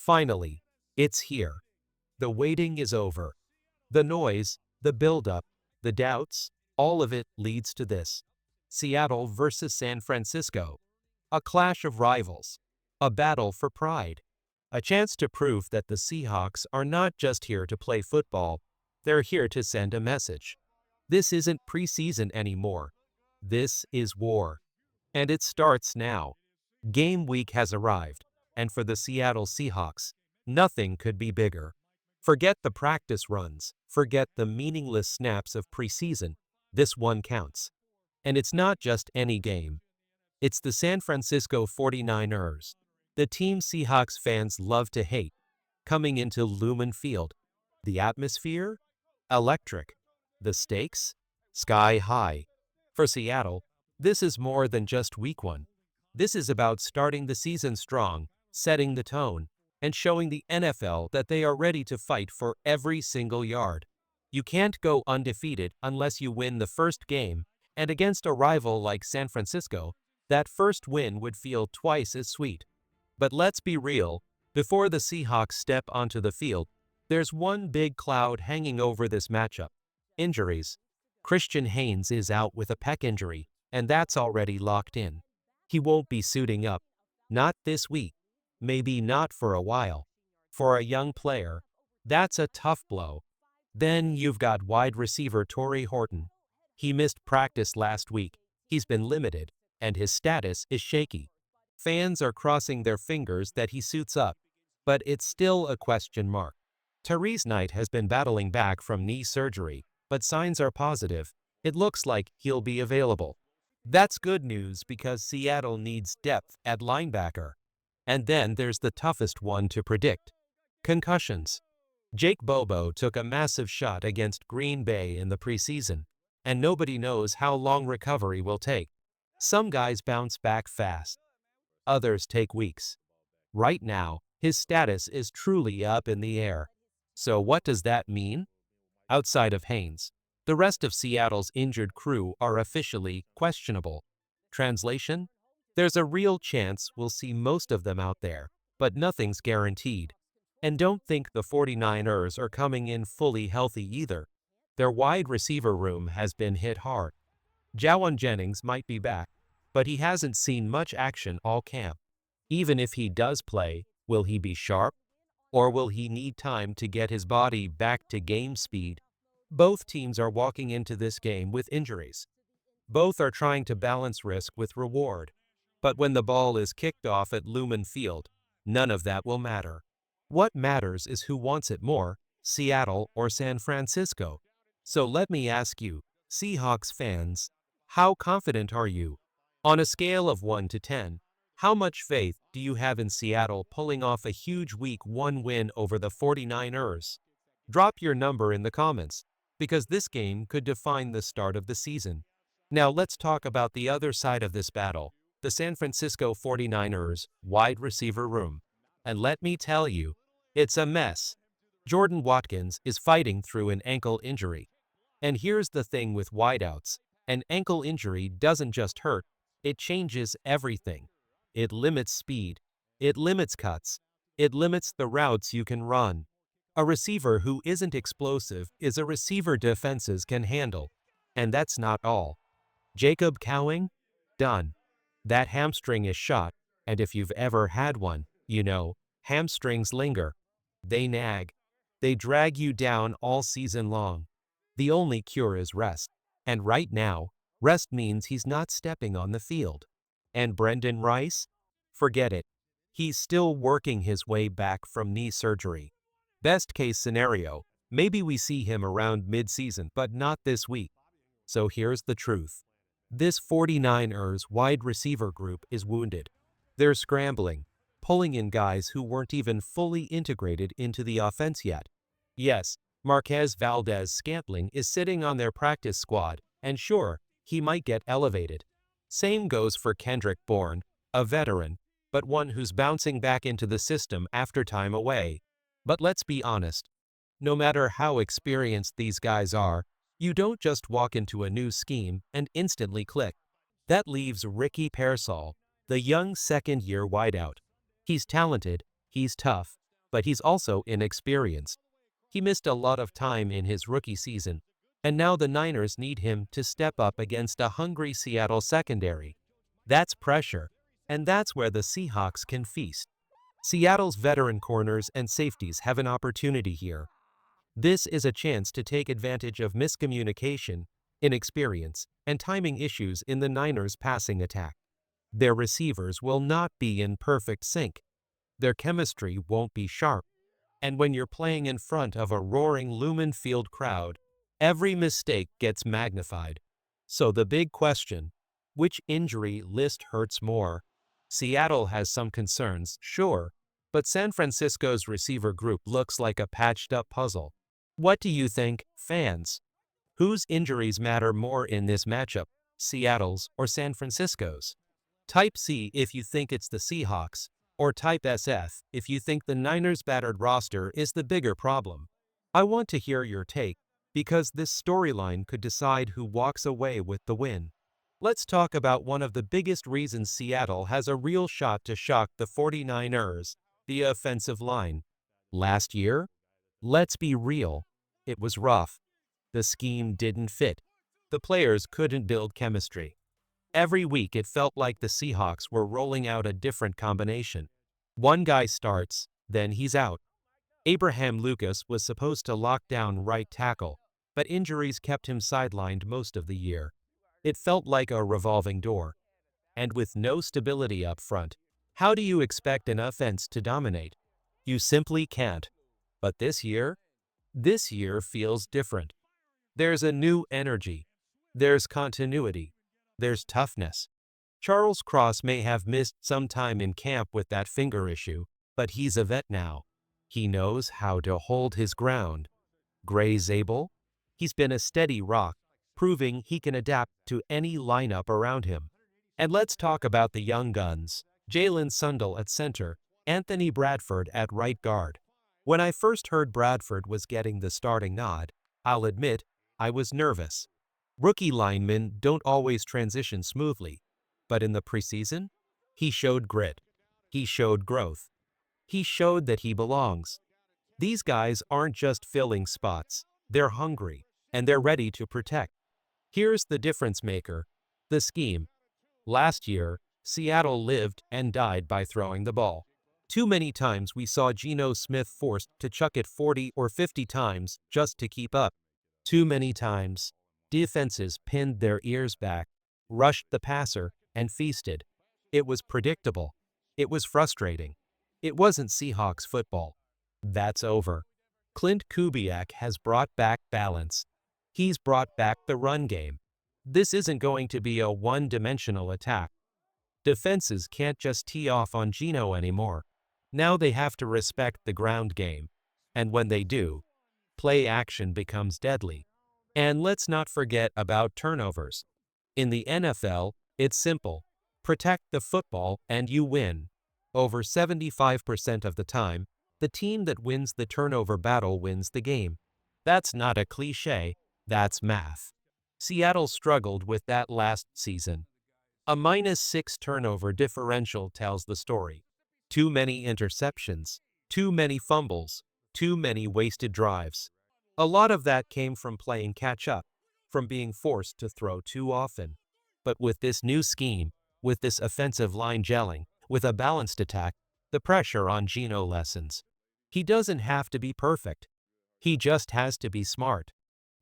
Finally, it's here. The waiting is over. The noise, the buildup, the doubts, all of it leads to this. Seattle versus San Francisco. A clash of rivals. A battle for pride. A chance to prove that the Seahawks are not just here to play football, they're here to send a message. This isn't preseason anymore. This is war. And it starts now. Game week has arrived, and for the Seattle Seahawks, nothing could be bigger. Forget the practice runs, forget the meaningless snaps of preseason. This one counts. And it's not just any game. It's the San Francisco 49ers, the team Seahawks fans love to hate, coming into Lumen Field. The atmosphere? Electric. The stakes? Sky high. For Seattle, this is more than just week one. This is about starting the season strong, setting the tone, and showing the NFL that they are ready to fight for every single yard. You can't go undefeated unless you win the first game, and against a rival like San Francisco, that first win would feel twice as sweet. But let's be real, before the Seahawks step onto the field, there's one big cloud hanging over this matchup. Injuries. Christian Haynes is out with a pec injury, and that's already locked in. He won't be suiting up. Not this week. Maybe not for a while. For a young player, that's a tough blow. Then you've got wide receiver Torrey Horton. He missed practice last week. He's been limited, and his status is shaky. Fans are crossing their fingers that he suits up, but it's still a question mark. Therese Knight has been battling back from knee surgery, but signs are positive. It looks like he'll be available. That's good news because Seattle needs depth at linebacker. And then there's the toughest one to predict. Concussions. Jake Bobo took a massive shot against Green Bay in the preseason, and nobody knows how long recovery will take. Some guys bounce back fast. Others take weeks. Right now, his status is truly up in the air. So what does that mean? Outside of Haynes, the rest of Seattle's injured crew are officially questionable. Translation? There's a real chance we'll see most of them out there, but nothing's guaranteed. And don't think the 49ers are coming in fully healthy either. Their wide receiver room has been hit hard. Jawan Jennings might be back, but he hasn't seen much action all camp. Even if he does play, will he be sharp? Or will he need time to get his body back to game speed? Both teams are walking into this game with injuries. Both are trying to balance risk with reward. But when the ball is kicked off at Lumen Field, none of that will matter. What matters is who wants it more, Seattle or San Francisco. So let me ask you, Seahawks fans, how confident are you? On a scale of 1 to 10, how much faith do you have in Seattle pulling off a huge Week 1 win over the 49ers? Drop your number in the comments, because this game could define the start of the season. Now let's talk about the other side of this battle, the San Francisco 49ers wide receiver room. And let me tell you, it's a mess. Jordan Watkins is fighting through an ankle injury. And here's the thing with wideouts, an ankle injury doesn't just hurt, it changes everything. It limits speed, it limits cuts, it limits the routes you can run. A receiver who isn't explosive is a receiver defenses can handle. And that's not all. Jacob Cowing? Done. That hamstring is shot, and if you've ever had one, you know, hamstrings linger. They nag. They drag you down all season long. The only cure is rest. And right now, rest means he's not stepping on the field. And Brendan Rice? Forget it. He's still working his way back from knee surgery. Best case scenario, maybe we see him around mid-season, but not this week. So here's the truth. This 49ers wide receiver group is wounded. They're scrambling, pulling in guys who weren't even fully integrated into the offense yet. Yes, Marquez Valdez-Scantling is sitting on their practice squad, and sure, he might get elevated. Same goes for Kendrick Bourne, a veteran, but one who's bouncing back into the system after time away. But let's be honest, no matter how experienced these guys are, you don't just walk into a new scheme and instantly click. That leaves Ricky Pearsall, the young second-year wideout. He's talented, he's tough, but he's also inexperienced. He missed a lot of time in his rookie season, and now the Niners need him to step up against a hungry Seattle secondary. That's pressure, and that's where the Seahawks can feast. Seattle's veteran corners and safeties have an opportunity here. This is a chance to take advantage of miscommunication, inexperience, and timing issues in the Niners' passing attack. Their receivers will not be in perfect sync. Their chemistry won't be sharp. And when you're playing in front of a roaring Lumen Field crowd, every mistake gets magnified. So the big question, which injury list hurts more? Seattle has some concerns, sure, but San Francisco's receiver group looks like a patched-up puzzle. What do you think, fans? Whose injuries matter more in this matchup, Seattle's or San Francisco's? Type C if you think it's the Seahawks, or type SF if you think the Niners' battered roster is the bigger problem. I want to hear your take, because this storyline could decide who walks away with the win. Let's talk about one of the biggest reasons Seattle has a real shot to shock the 49ers, the offensive line. Last year? Let's be real. It was rough. The scheme didn't fit. The players couldn't build chemistry. Every week it felt like the Seahawks were rolling out a different combination. One guy starts, then he's out. Abraham Lucas was supposed to lock down right tackle, but injuries kept him sidelined most of the year. It felt like a revolving door. And with no stability up front, how do you expect an offense to dominate? You simply can't. But this year feels different. There's a new energy. There's continuity. There's toughness. Charles Cross may have missed some time in camp with that finger issue, but he's a vet now. He knows how to hold his ground. Gray Zabel? He's been a steady rock, proving he can adapt to any lineup around him. And let's talk about the young guns. Jalen Sundell at center, Anthony Bradford at right guard. When I first heard Bradford was getting the starting nod, I'll admit, I was nervous. Rookie linemen don't always transition smoothly, but in the preseason, he showed grit. He showed growth. He showed that he belongs. These guys aren't just filling spots, they're hungry, and they're ready to protect. Here's the difference maker, the scheme. Last year, Seattle lived and died by throwing the ball. Too many times we saw Geno Smith forced to chuck it 40 or 50 times just to keep up. Too many times, defenses pinned their ears back, rushed the passer, and feasted. It was predictable. It was frustrating. It wasn't Seahawks football. That's over. Clint Kubiak has brought back balance. He's brought back the run game. This isn't going to be a one-dimensional attack. Defenses can't just tee off on Geno anymore. Now they have to respect the ground game. And when they do, play action becomes deadly. And let's not forget about turnovers. In the NFL, it's simple. Protect the football and you win. Over 75% of the time, the team that wins the turnover battle wins the game. That's not a cliche, that's math. Seattle struggled with that last season. A -6 turnover differential tells the story. Too many interceptions, too many fumbles, too many wasted drives. A lot of that came from playing catch-up, from being forced to throw too often. But with this new scheme, with this offensive line gelling, with a balanced attack, the pressure on Geno lessens. He doesn't have to be perfect. He just has to be smart.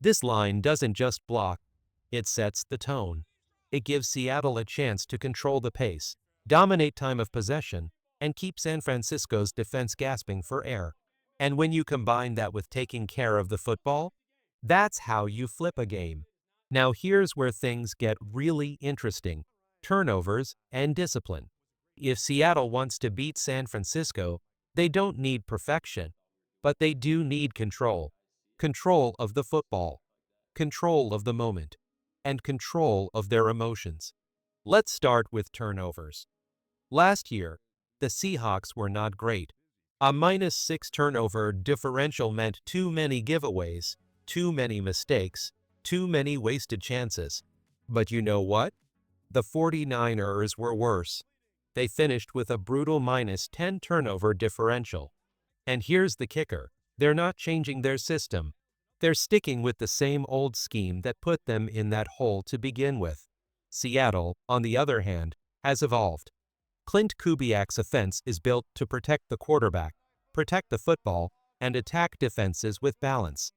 This line doesn't just block, it sets the tone. It gives Seattle a chance to control the pace, dominate time of possession, and keep San Francisco's defense gasping for air. And when you combine that with taking care of the football, that's how you flip a game. Now here's where things get really interesting: turnovers and discipline. If Seattle wants to beat San Francisco, they don't need perfection, but they do need control. Control of the football, control of the moment, and control of their emotions. Let's start with turnovers. Last year, the Seahawks were not great. A -6 turnover differential meant too many giveaways, too many mistakes, too many wasted chances. But you know what? The 49ers were worse. They finished with a brutal -10 turnover differential. And here's the kicker. They're not changing their system. They're sticking with the same old scheme that put them in that hole to begin with. Seattle, on the other hand, has evolved. Clint Kubiak's offense is built to protect the quarterback, protect the football, and attack defenses with balance.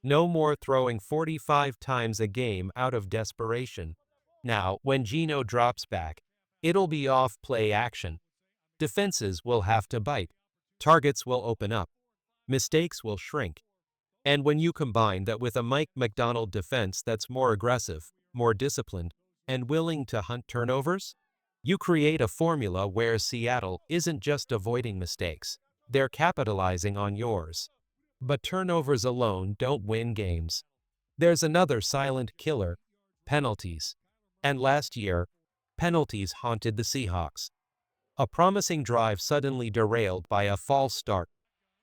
No more throwing 45 times a game out of desperation. Now, when Geno drops back, it'll be off play action. Defenses will have to bite. Targets will open up. Mistakes will shrink. And when you combine that with a Mike McDonald defense that's more aggressive, more disciplined, and willing to hunt turnovers, you create a formula where Seattle isn't just avoiding mistakes. They're capitalizing on yours. But turnovers alone don't win games. There's another silent killer: penalties. And last year, penalties haunted the Seahawks. A promising drive suddenly derailed by a false start.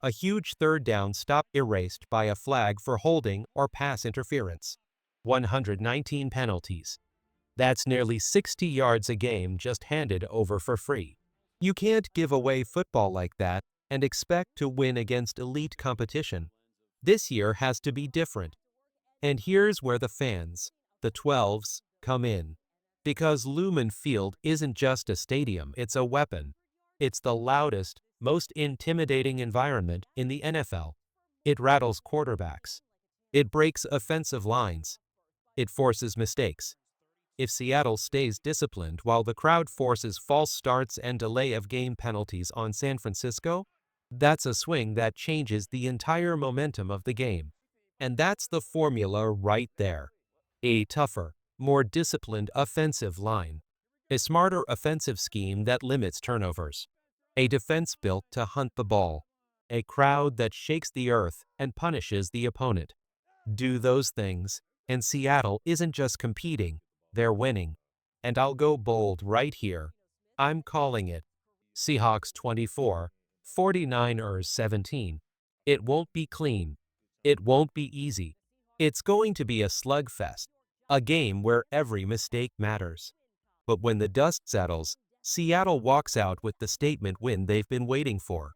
A huge third down stop erased by a flag for holding or pass interference. 119 penalties. That's nearly 60 yards a game just handed over for free. You can't give away football like that and expect to win against elite competition. This year has to be different. And here's where the fans, the 12s, come in. Because Lumen Field isn't just a stadium, it's a weapon. It's the loudest, most intimidating environment in the NFL. It rattles quarterbacks. It breaks offensive lines. It forces mistakes. If Seattle stays disciplined while the crowd forces false starts and delay of game penalties on San Francisco, that's a swing that changes the entire momentum of the game. And that's the formula right there. A tougher, more disciplined offensive line. A smarter offensive scheme that limits turnovers. A defense built to hunt the ball. A crowd that shakes the earth and punishes the opponent. Do those things, and Seattle isn't just competing, they're winning. And I'll go bold right here. I'm calling it. Seahawks 24, 49ers 17. It won't be clean. It won't be easy. It's going to be a slugfest. A game where every mistake matters. But when the dust settles, Seattle walks out with the statement win they've been waiting for.